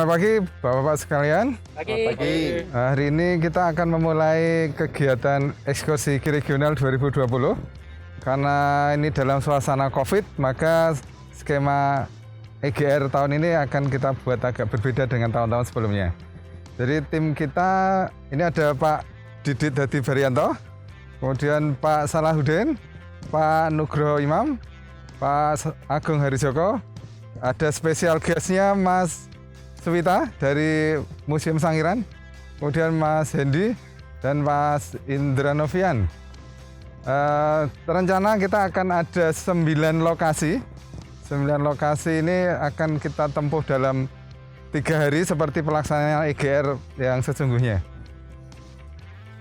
Selamat pagi Bapak-Bapak sekalian. Pagi. Hari ini kita akan memulai kegiatan ekskursi regional 2020. Karena ini dalam suasana COVID, maka skema EGR tahun ini akan kita buat agak berbeda dengan tahun-tahun sebelumnya. Jadi tim kita, ini ada Pak Didit Hadi Baryanto, kemudian Pak Salahuddin, Pak Nugroho Imam, Pak Agung Harijoko, ada spesial guest-nya Mas Suwita dari Museum Sangiran, kemudian Mas Hendi dan Mas Indra Novian. Rencana kita akan ada 9 lokasi. 9 lokasi ini akan kita tempuh dalam 3 hari seperti pelaksanaan EGR yang sesungguhnya.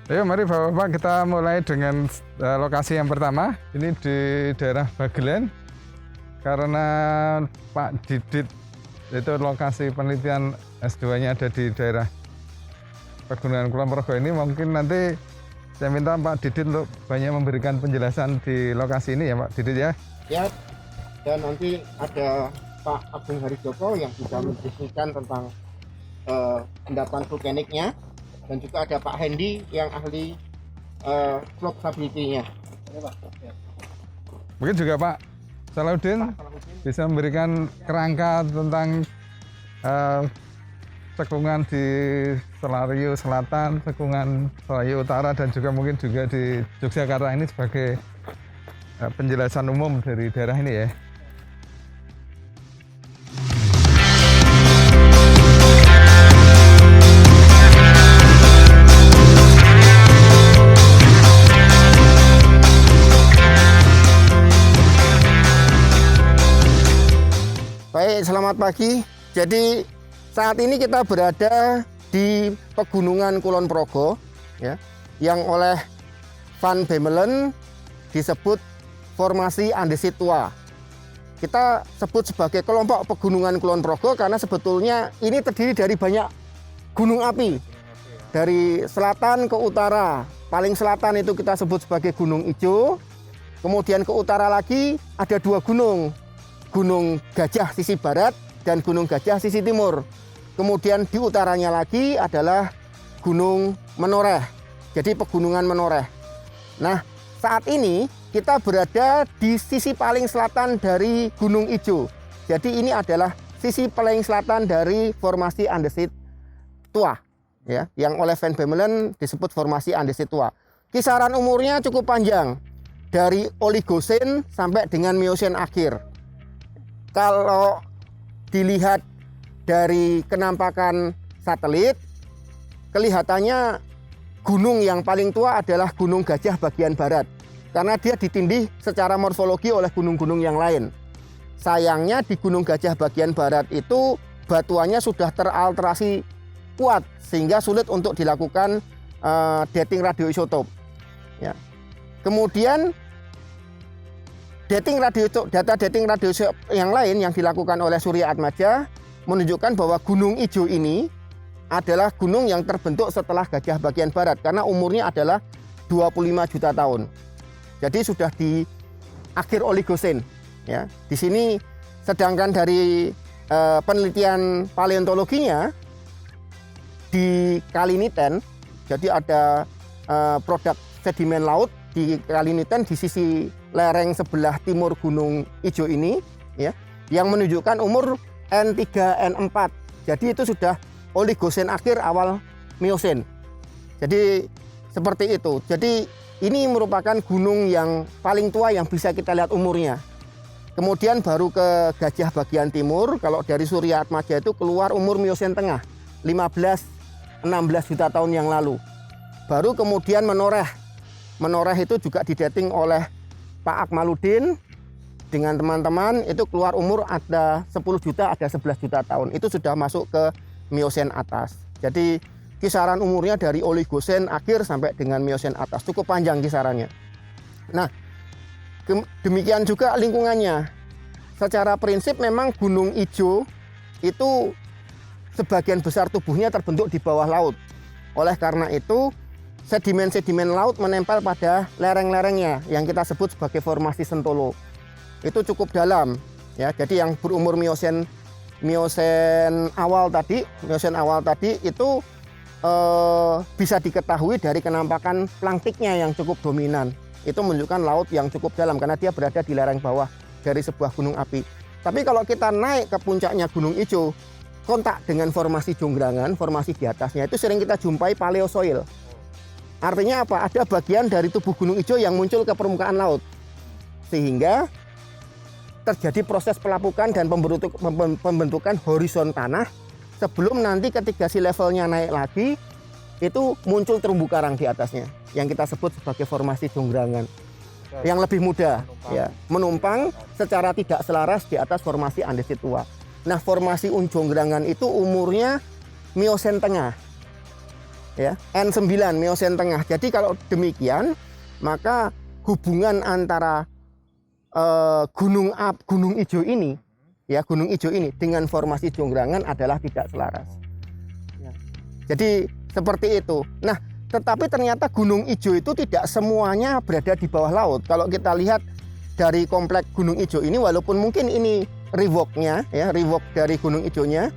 Ayo mari Bapak-Bapak kita mulai dengan lokasi yang pertama. Ini di daerah Bagelen. Karena Pak Didit itu lokasi penelitian S2-nya ada di daerah Pegunungan Kulon Progo ini, mungkin nanti saya minta Pak Didit untuk banyak memberikan penjelasan di lokasi ini ya Pak Didit ya. Ya, dan nanti ada Pak Agung Harijoko yang bisa mendiskusikan tentang endapan vulkaniknya, dan juga ada Pak Hendi yang ahli slope stability-nya. Mungkin juga Pak Salahuddin bisa memberikan kerangka tentang cekungan di Selario Selatan, cekungan Selario Utara, dan juga mungkin juga di Yogyakarta ini sebagai penjelasan umum dari daerah ini ya. Baik, selamat pagi. Jadi saat ini kita berada di Pegunungan Kulon Progo, ya, yang oleh Van Bemmelen disebut formasi andesit tua. Kita sebut sebagai kelompok Pegunungan Kulon Progo karena sebetulnya ini terdiri dari banyak gunung api. Dari selatan ke utara, paling selatan itu kita sebut sebagai Gunung Ijo. Kemudian ke utara lagi ada 2 gunung. Gunung Gajah sisi barat dan Gunung Gajah sisi timur. Kemudian di utaranya lagi adalah Gunung Menoreh. Jadi Pegunungan Menoreh. Nah, saat ini kita berada di sisi paling selatan dari Gunung Ijo. Jadi ini adalah sisi paling selatan dari formasi andesit tua, ya, yang oleh Van Bemmelen disebut formasi andesit tua. Kisaran umurnya cukup panjang, dari Oligosen sampai dengan Miosen akhir. Kalau dilihat dari kenampakan satelit, kelihatannya gunung yang paling tua adalah Gunung Gajah bagian barat, karena dia ditindih secara morfologi oleh gunung-gunung yang lain. Sayangnya di Gunung Gajah bagian barat itu batuannya sudah teralterasi kuat, sehingga sulit untuk dilakukan dating radioisotop. Ya. Kemudian data dating radioisotop yang lain yang dilakukan oleh Surya Atmaja menunjukkan bahwa Gunung Ijo ini adalah gunung yang terbentuk setelah Gajah bagian barat karena umurnya adalah 25 juta tahun. Jadi sudah di akhir Oligosen, ya. Di sini sedangkan dari penelitian paleontologinya di Kaliniten, jadi ada produk sedimen laut di Kaliniten di sisi lereng sebelah timur Gunung Ijo ini, ya, yang menunjukkan umur N3 N4. Jadi itu sudah Oligosen akhir awal Miosen. Jadi seperti itu. Jadi ini merupakan gunung yang paling tua yang bisa kita lihat umurnya. Kemudian baru ke Gajah bagian timur. Kalau dari Surya Atmaja itu keluar umur Miosen tengah, 15-16 juta tahun yang lalu. Baru kemudian Menoreh. Menoreh itu juga didating oleh Pak Akmaluddin dengan teman-teman, itu keluar umur ada 10 juta, ada 11 juta tahun. Itu sudah masuk ke Miosen atas. Jadi kisaran umurnya dari Oligosen akhir sampai dengan Miosen atas. Cukup panjang kisarannya. Nah, demikian juga lingkungannya. Secara prinsip memang Gunung Ijo itu sebagian besar tubuhnya terbentuk di bawah laut. Oleh karena itu, sedimen-sedimen laut menempel pada lereng-lerengnya yang kita sebut sebagai formasi Sentolo. Itu cukup dalam, ya. Jadi yang berumur Miosen Miosen awal tadi itu bisa diketahui dari kenampakan planktiknya yang cukup dominan. Itu menunjukkan laut yang cukup dalam karena dia berada di lereng bawah dari sebuah gunung api. Tapi kalau kita naik ke puncaknya Gunung Ijo, kontak dengan formasi Jonggrangan, formasi di atasnya itu sering kita jumpai paleosoil. Artinya apa? Ada bagian dari tubuh Gunung Ijo yang muncul ke permukaan laut. Sehingga terjadi proses pelapukan dan pembentukan horizon tanah sebelum nanti ketika si levelnya naik lagi itu muncul terumbu karang di atasnya yang kita sebut sebagai formasi Jonggrangan yang lebih muda menumpang secara tidak selaras di atas formasi andesit tua. Nah, formasi Jonggrangan itu umurnya Miosen tengah ya, N9 Miosen tengah. Jadi kalau demikian maka hubungan antara Gunung Ijo ini dengan formasi Jonggrangan adalah tidak selaras. Jadi seperti itu. Nah, tetapi ternyata Gunung Ijo itu tidak semuanya berada di bawah laut. Kalau kita lihat dari kompleks Gunung Ijo ini, walaupun mungkin ini rework dari Gunung Ijonya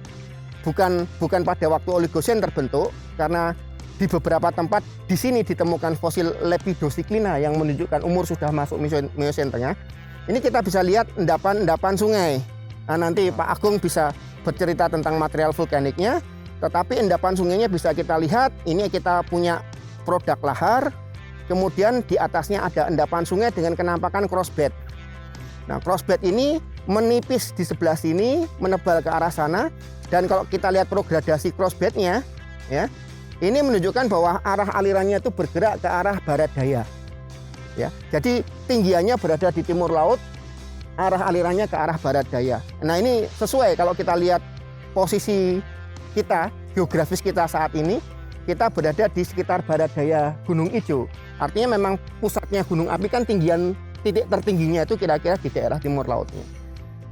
bukan pada waktu Oligosen terbentuk, karena di beberapa tempat di sini ditemukan fosil Lepidosiklina yang menunjukkan umur sudah masuk Miosen tengah. Ini kita bisa lihat endapan sungai. Nah, nanti Pak Agung bisa bercerita tentang material vulkaniknya. Tetapi endapan sungainya bisa kita lihat. Ini kita punya produk lahar. Kemudian di atasnya ada endapan sungai dengan kenampakan crossbed. Nah, crossbed ini menipis di sebelah sini, menebal ke arah sana. Dan kalau kita lihat progradasi crossbednya, ya, ini menunjukkan bahwa arah alirannya itu bergerak ke arah barat daya. Ya, jadi tinggiannya berada di timur laut, arah alirannya ke arah barat daya. Nah, ini sesuai kalau kita lihat posisi kita, geografis kita saat ini, kita berada di sekitar barat daya Gunung Ijo. Artinya memang pusatnya gunung api kan titik tertingginya itu kira-kira di daerah timur lautnya.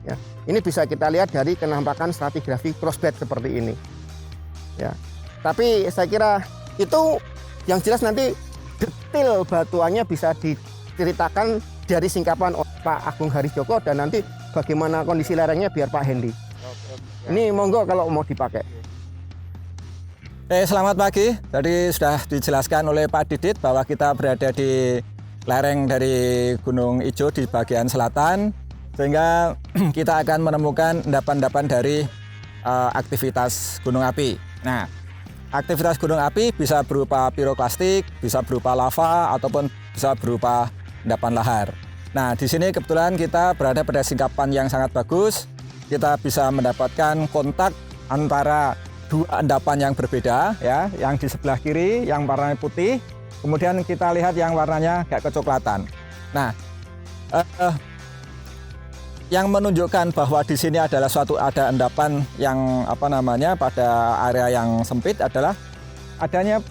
Ya, ini bisa kita lihat dari kenampakan stratigrafi crossbed seperti ini. Ya, tapi saya kira itu yang jelas nanti detail batuannya bisa diceritakan dari singkapan Pak Agung Harijoko dan nanti bagaimana kondisi lerengnya biar Pak Hendy. Ini monggo kalau mau dipakai. Selamat pagi. Tadi sudah dijelaskan oleh Pak Didit bahwa kita berada di lereng dari Gunung Ijo di bagian selatan, sehingga kita akan menemukan endapan-endapan dari aktivitas gunung api. Nah, aktivitas gunung api bisa berupa piroklastik, bisa berupa lava, ataupun bisa berupa endapan lahar. Nah, di sini kebetulan kita berada pada singkapan yang sangat bagus. Kita bisa mendapatkan kontak antara dua endapan yang berbeda, ya, yang di sebelah kiri yang warnanya putih, kemudian kita lihat yang warnanya kayak kecoklatan. Nah, yang menunjukkan bahwa di sini adalah ada endapan yang pada area yang sempit adalah adanya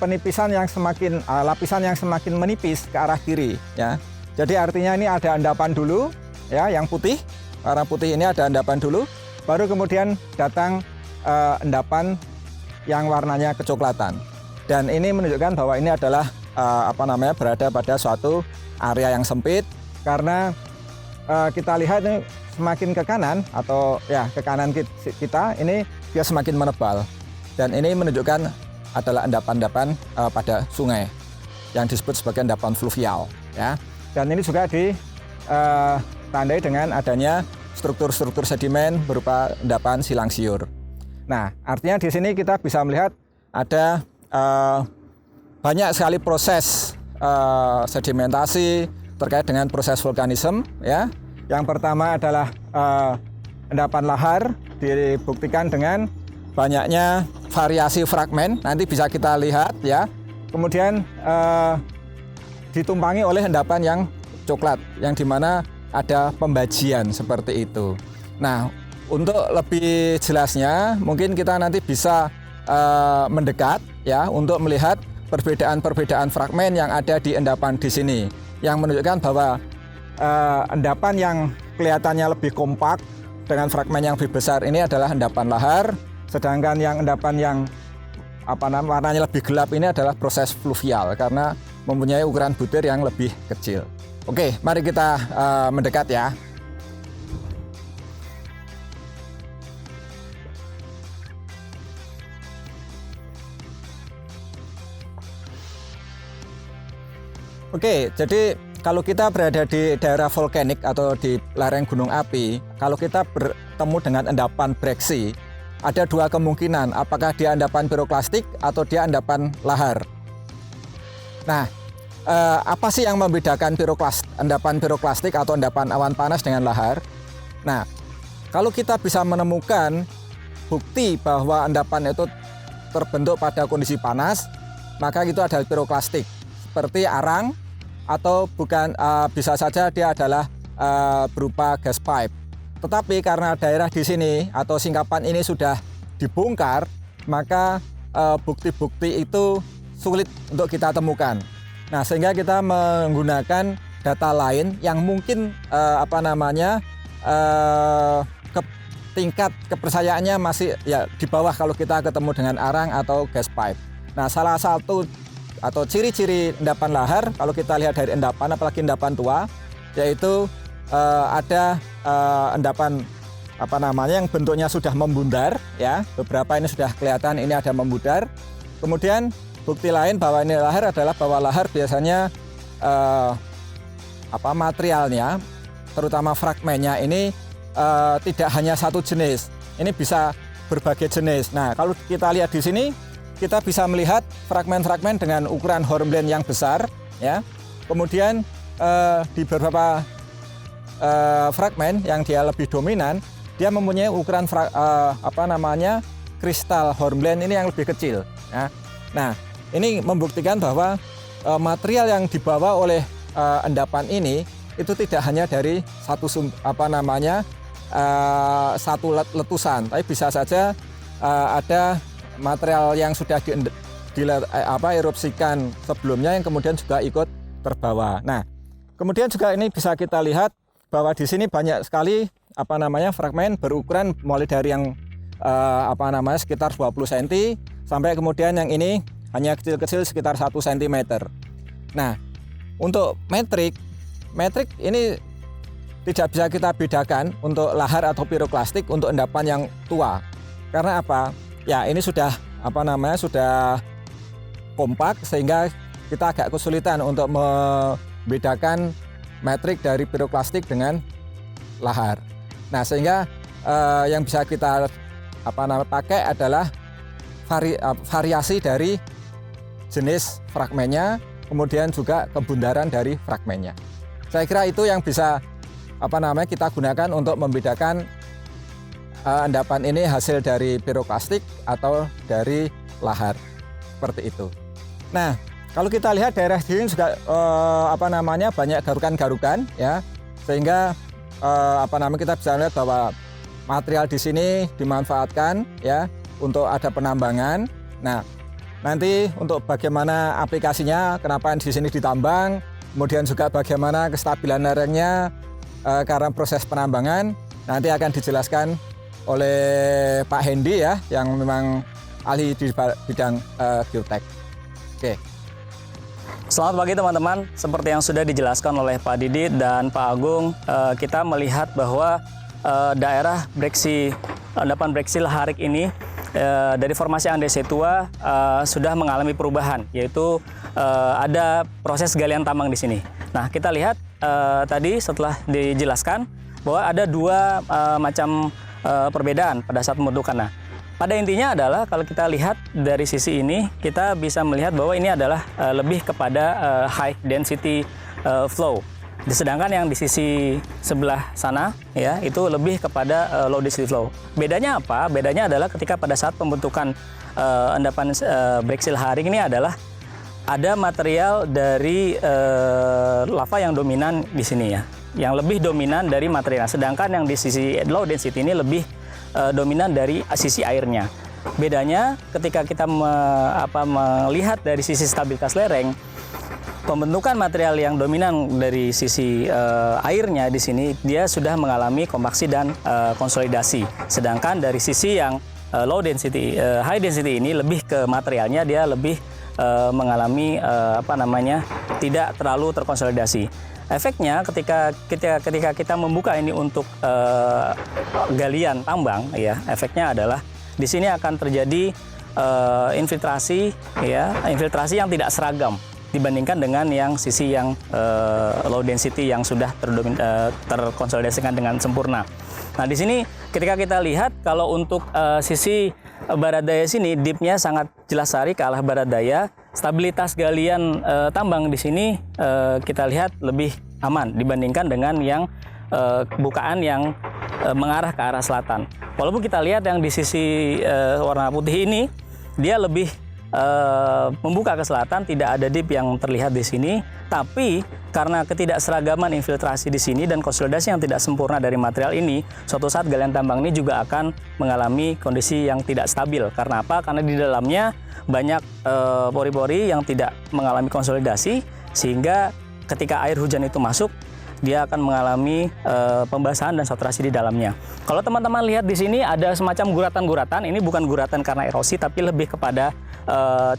penipisan yang semakin lapisan yang semakin menipis ke arah kiri, ya. Jadi artinya ini ada endapan dulu, ya, yang putih, warna putih ini ada endapan dulu, baru kemudian datang endapan yang warnanya kecoklatan. Dan ini menunjukkan bahwa ini adalah berada pada suatu area yang sempit karena kita lihat ini semakin ke kanan atau ya ke kanan kita ini dia semakin menebal dan ini menunjukkan adalah endapan-endapan pada sungai yang disebut sebagai endapan fluvial, ya. Dan ini juga ditandai dengan adanya struktur-struktur sedimen berupa endapan silang siur. Nah, artinya di sini kita bisa melihat ada banyak sekali proses sedimentasi terkait dengan proses vulkanisme, ya. Yang pertama adalah endapan lahar dibuktikan dengan banyaknya variasi fragmen, nanti bisa kita lihat, ya. Kemudian ditumpangi oleh endapan yang coklat, yang dimana ada pembajian seperti itu. Nah, untuk lebih jelasnya mungkin kita nanti bisa mendekat, ya, untuk melihat perbedaan-perbedaan fragmen yang ada di endapan di sini, yang menunjukkan bahwa endapan yang kelihatannya lebih kompak dengan fragmen yang lebih besar ini adalah endapan lahar, sedangkan yang endapan yang warnanya lebih gelap ini adalah proses fluvial karena mempunyai ukuran butir yang lebih kecil. Oke, mari kita mendekat, ya. Oke, jadi kalau kita berada di daerah volkanik atau di lereng gunung api, kalau kita bertemu dengan endapan breksi, ada dua kemungkinan, apakah dia endapan piroklastik atau dia endapan lahar. Nah, apa sih yang membedakan endapan piroklastik atau endapan awan panas dengan lahar? Nah, kalau kita bisa menemukan bukti bahwa endapan itu terbentuk pada kondisi panas, maka itu adalah piroklastik, seperti arang, atau bukan bisa saja dia adalah berupa gas pipe. Tetapi karena daerah di sini atau singkapan ini sudah dibongkar, maka bukti-bukti itu sulit untuk kita temukan. Nah, sehingga kita menggunakan data lain yang mungkin tingkat kepercayaannya masih ya di bawah kalau kita ketemu dengan arang atau gas pipe. Nah, salah satu atau ciri-ciri endapan lahar kalau kita lihat dari endapan, apalagi endapan tua, yaitu ada endapan yang bentuknya sudah membundar, ya, beberapa ini sudah kelihatan ini ada membundar. Kemudian bukti lain bahwa ini lahar adalah bahwa lahar biasanya materialnya, terutama fragmennya ini tidak hanya satu jenis, ini bisa berbagai jenis. Nah, kalau kita lihat di sini, kita bisa melihat fragmen-fragmen dengan ukuran hornblende yang besar, ya. Kemudian di beberapa fragmen yang dia lebih dominan, dia mempunyai ukuran kristal hornblende ini yang lebih kecil, ya. Nah, ini membuktikan bahwa material yang dibawa oleh endapan ini itu tidak hanya dari satu satu letusan, tapi bisa saja ada material yang sudah erupsikan sebelumnya yang kemudian juga ikut terbawa. Nah, kemudian juga ini bisa kita lihat bahwa di sini banyak sekali fragmen berukuran mulai dari yang sekitar 20 cm sampai kemudian yang ini hanya kecil-kecil sekitar 1 cm. Nah, untuk metrik ini tidak bisa kita bedakan untuk lahar atau piroklastik untuk endapan yang tua. Karena apa? Ya, ini sudah sudah kompak sehingga kita agak kesulitan untuk membedakan metrik dari piroklastik dengan lahar. Nah, sehingga yang bisa kita pakai adalah variasi dari jenis fragmennya, kemudian juga kebundaran dari fragmennya. Saya kira itu yang bisa kita gunakan untuk membedakan endapan ini hasil dari piroklastik atau dari lahar, seperti itu. Nah, kalau kita lihat daerah sini juga banyak garukan-garukan, ya, sehingga kita bisa lihat bahwa material di sini dimanfaatkan, ya, untuk ada penambangan. Nah, nanti untuk bagaimana aplikasinya, kenapa di sini ditambang, kemudian juga bagaimana kestabilan lerengnya karena proses penambangan, nanti akan dijelaskan oleh Pak Hendy, ya, yang memang ahli di bidang geotek. Oke. Selamat pagi teman-teman, seperti yang sudah dijelaskan oleh Pak Didit dan Pak Agung, kita melihat bahwa daerah endapan breksi laharik ini dari formasi Andesetua sudah mengalami perubahan, yaitu ada proses galian tambang di sini. Nah, kita lihat tadi setelah dijelaskan bahwa ada dua macam perbedaan pada saat pembentukan. Nah, pada intinya adalah kalau kita lihat dari sisi ini, kita bisa melihat bahwa ini adalah lebih kepada high density flow. Sedangkan yang di sisi sebelah sana, ya, itu lebih kepada low density flow. Bedanya apa? Bedanya adalah ketika pada saat pembentukan endapan breksi laharik ini adalah ada material dari lava yang dominan di sini, ya, yang lebih dominan dari material. Sedangkan yang di sisi low density ini lebih dominan dari sisi airnya. Bedanya ketika kita melihat dari sisi stabilitas lereng, pembentukan material yang dominan dari sisi airnya di sini dia sudah mengalami kompaksi dan konsolidasi. Sedangkan dari sisi yang high density ini lebih ke materialnya, dia lebih mengalami tidak terlalu terkonsolidasi. Efeknya ketika kita membuka ini untuk galian tambang, ya, efeknya adalah di sini akan terjadi infiltrasi yang tidak seragam. dibandingkan dengan yang sisi yang low density yang sudah terkonsolidasikan dengan sempurna. Nah, di sini ketika kita lihat kalau untuk sisi barat daya sini dipnya sangat jelas sekali ke arah barat daya. Stabilitas galian tambang di sini kita lihat lebih aman dibandingkan dengan yang bukaan yang mengarah ke arah selatan. Walaupun kita lihat yang di sisi warna putih ini dia lebih membuka ke selatan, tidak ada dip yang terlihat di sini. Tapi karena ketidakseragaman infiltrasi di sini dan konsolidasi yang tidak sempurna dari material ini, suatu saat galian tambang ini juga akan mengalami kondisi yang tidak stabil. Karena apa? Karena di dalamnya banyak pori-pori yang tidak mengalami konsolidasi, sehingga ketika air hujan itu masuk, dia akan mengalami pembasahan dan saturasi di dalamnya. Kalau teman-teman lihat di sini ada semacam guratan-guratan. Ini bukan guratan karena erosi, tapi lebih kepada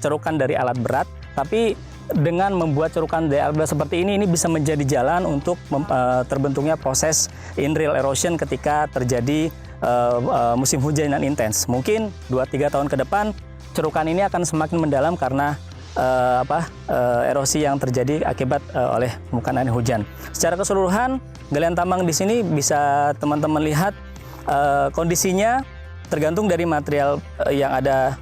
cerukan dari alat berat. Tapi dengan membuat cerukan dari alat berat seperti ini bisa menjadi jalan untuk terbentuknya proses in-real erosion ketika terjadi musim hujan yang intens. Mungkin 2-3 tahun ke depan cerukan ini akan semakin mendalam karena erosi yang terjadi akibat oleh permukaan air hujan. Secara keseluruhan, galian tambang di sini bisa teman-teman lihat kondisinya tergantung dari material yang ada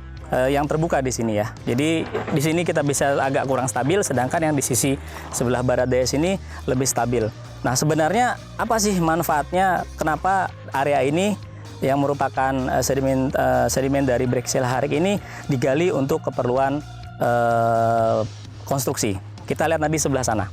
yang terbuka di sini ya. Jadi di sini kita bisa agak kurang stabil, sedangkan yang di sisi sebelah barat daya sini lebih stabil. Nah, sebenarnya apa sih manfaatnya? Kenapa area ini yang merupakan sedimen dari Breksi Laharik ini digali untuk keperluan konstruksi? Kita lihat nanti sebelah sana.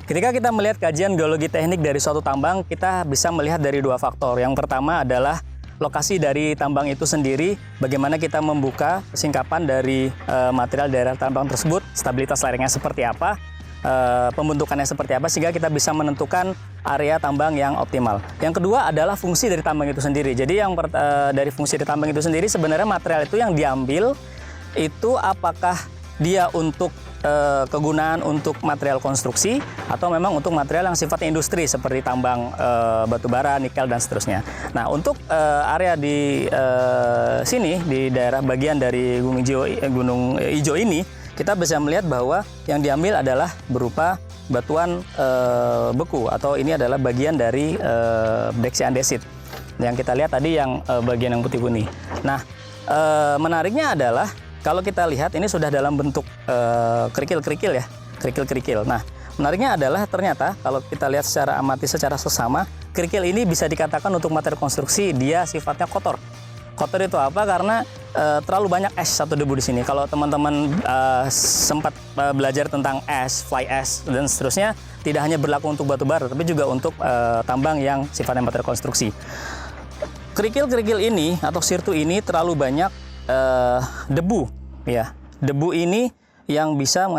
Ketika kita melihat kajian geologi teknik dari suatu tambang, kita bisa melihat dari 2 faktor. Yang pertama adalah lokasi dari tambang itu sendiri, bagaimana kita membuka singkapan dari material daerah tambang tersebut, stabilitas lerengnya seperti apa, pembentukannya seperti apa, sehingga kita bisa menentukan area tambang yang optimal. Yang kedua adalah fungsi dari tambang itu sendiri. Jadi yang dari fungsi dari tambang itu sendiri, sebenarnya material itu yang diambil itu apakah dia untuk kegunaan untuk material konstruksi atau memang untuk material yang sifatnya industri seperti tambang batu bara, nikel dan seterusnya. Nah, untuk area di sini di daerah bagian dari Gunung Ijo ini, kita bisa melihat bahwa yang diambil adalah berupa batuan beku, atau ini adalah bagian dari breksi andesit. Yang kita lihat tadi yang bagian yang putih kuning. Nah, menariknya adalah kalau kita lihat ini sudah dalam bentuk kerikil-kerikil ya, kerikil-kerikil. Nah, menariknya adalah ternyata kalau kita lihat secara amati, secara sesama, kerikil ini bisa dikatakan untuk materi konstruksi dia sifatnya kotor. Kotor itu apa? Karena terlalu banyak es atau debu di sini. Kalau teman-teman sempat belajar tentang es, fly ash dan seterusnya, tidak hanya berlaku untuk batu bara, tapi juga untuk tambang yang sifatnya materi konstruksi. Kerikil-kerikil ini atau sirtu ini terlalu banyak debu, ya. Debu ini yang bisa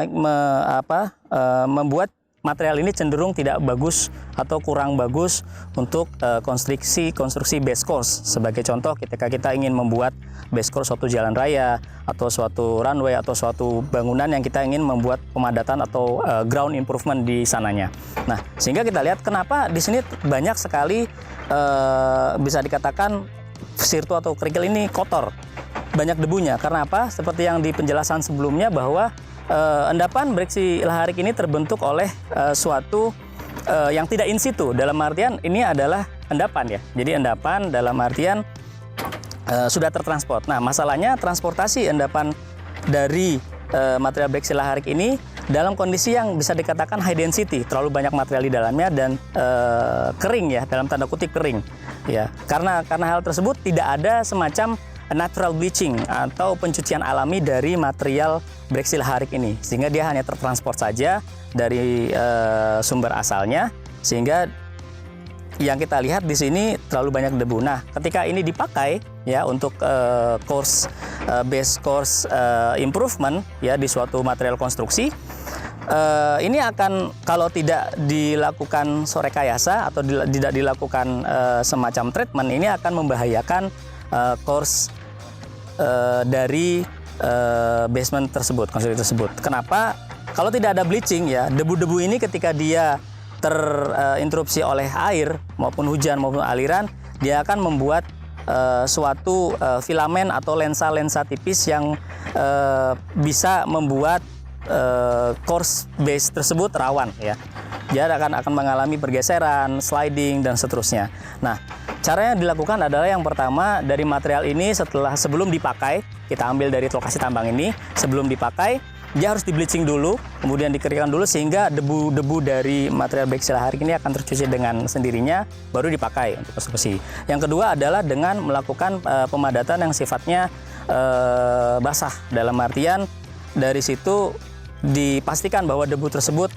membuat material ini cenderung tidak bagus atau kurang bagus untuk konstruksi base course. Sebagai contoh, ketika kita ingin membuat base course suatu jalan raya atau suatu runway atau suatu bangunan yang kita ingin membuat pemadatan atau ground improvement di sananya. Nah, sehingga kita lihat kenapa di sini banyak sekali bisa dikatakan sirtu atau kerikil ini kotor, banyak debunya. Karena apa? Seperti yang di penjelasan sebelumnya bahwa endapan Breksi Laharik ini terbentuk oleh suatu yang tidak in situ. Dalam artian ini adalah endapan ya. Jadi endapan dalam artian sudah tertransport. Nah, masalahnya transportasi endapan dari material Breksi Laharik ini dalam kondisi yang bisa dikatakan high density, terlalu banyak material di dalamnya dan kering ya, dalam tanda kutip kering ya. Karena hal tersebut tidak ada semacam natural bleaching atau pencucian alami dari material Breksi Laharik ini, sehingga dia hanya tertransport saja dari sumber asalnya, sehingga yang kita lihat di sini terlalu banyak debu. Nah, ketika ini dipakai ya untuk base course improvement ya di suatu material konstruksi, ini akan, kalau tidak dilakukan sorekayasa atau tidak dilakukan semacam treatment, ini akan membahayakan course dari basement tersebut, konstruksi tersebut. Kenapa? Kalau tidak ada bleaching ya, debu-debu ini ketika dia terinterupsi oleh air maupun hujan maupun aliran, dia akan membuat suatu filamen atau lensa-lensa tipis yang bisa membuat course base tersebut rawan ya. Dia akan mengalami pergeseran, sliding dan seterusnya. Nah, cara yang dilakukan adalah yang pertama dari material ini sebelum dipakai, kita ambil dari lokasi tambang ini, sebelum dipakai dia harus di bleaching dulu, kemudian dikeringkan dulu sehingga debu-debu dari material baik silaharik ini akan tercuci dengan sendirinya, baru dipakai untuk konstruksi. Yang kedua adalah dengan melakukan pemadatan yang sifatnya basah, dalam artian dari situ dipastikan bahwa debu tersebut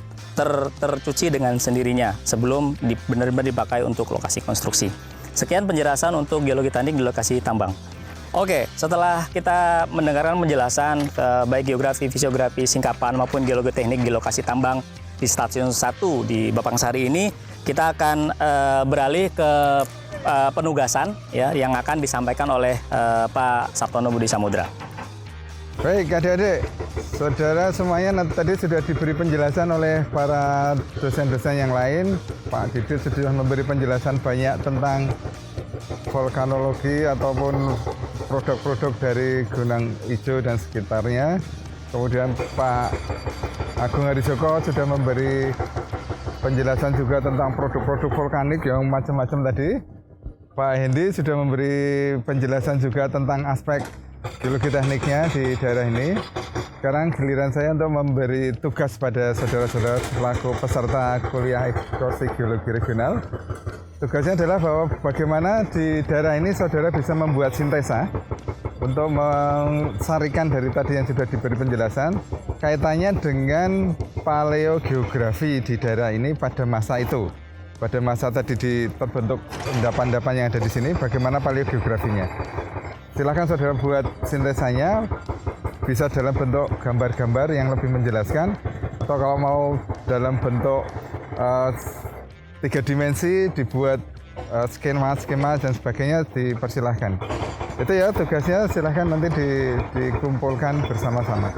tercuci dengan sendirinya sebelum benar-benar dipakai untuk lokasi konstruksi. Sekian penjelasan untuk geologi teknik di lokasi tambang. Oke, setelah kita mendengarkan penjelasan baik geografi, fisiografi, singkapan maupun geologi teknik di lokasi tambang di stasiun 1 di Bapangsari ini, kita akan beralih ke penugasan ya yang akan disampaikan oleh Pak Sartono Budi Samudra. Baik adik-adik, saudara semuanya tadi sudah diberi penjelasan oleh para dosen-dosen yang lain. Pak Didit sudah memberi penjelasan banyak tentang vulkanologi ataupun produk-produk dari Gunung Ijo dan sekitarnya. Kemudian Pak Agung Harijoko sudah memberi penjelasan juga tentang produk-produk vulkanik yang macam-macam tadi. Pak Hendi sudah memberi penjelasan juga tentang aspek geologi tekniknya di daerah ini. Sekarang giliran saya untuk memberi tugas pada saudara-saudara selaku peserta kuliah ekskursi geologi regional. Tugasnya adalah bahwa bagaimana di daerah ini saudara bisa membuat sintesa untuk mensarikan dari tadi yang sudah diberi penjelasan kaitannya dengan paleogeografi di daerah ini pada masa itu. Pada masa tadi terbentuk endapan-endapan yang ada di sini, bagaimana paleogeografinya. Silakan saudara buat sintesanya, bisa dalam bentuk gambar-gambar yang lebih menjelaskan, atau kalau mau dalam bentuk 3 dimensi dibuat skema dan sebagainya, dipersilahkan. Itu ya tugasnya, silahkan nanti dikumpulkan bersama-sama.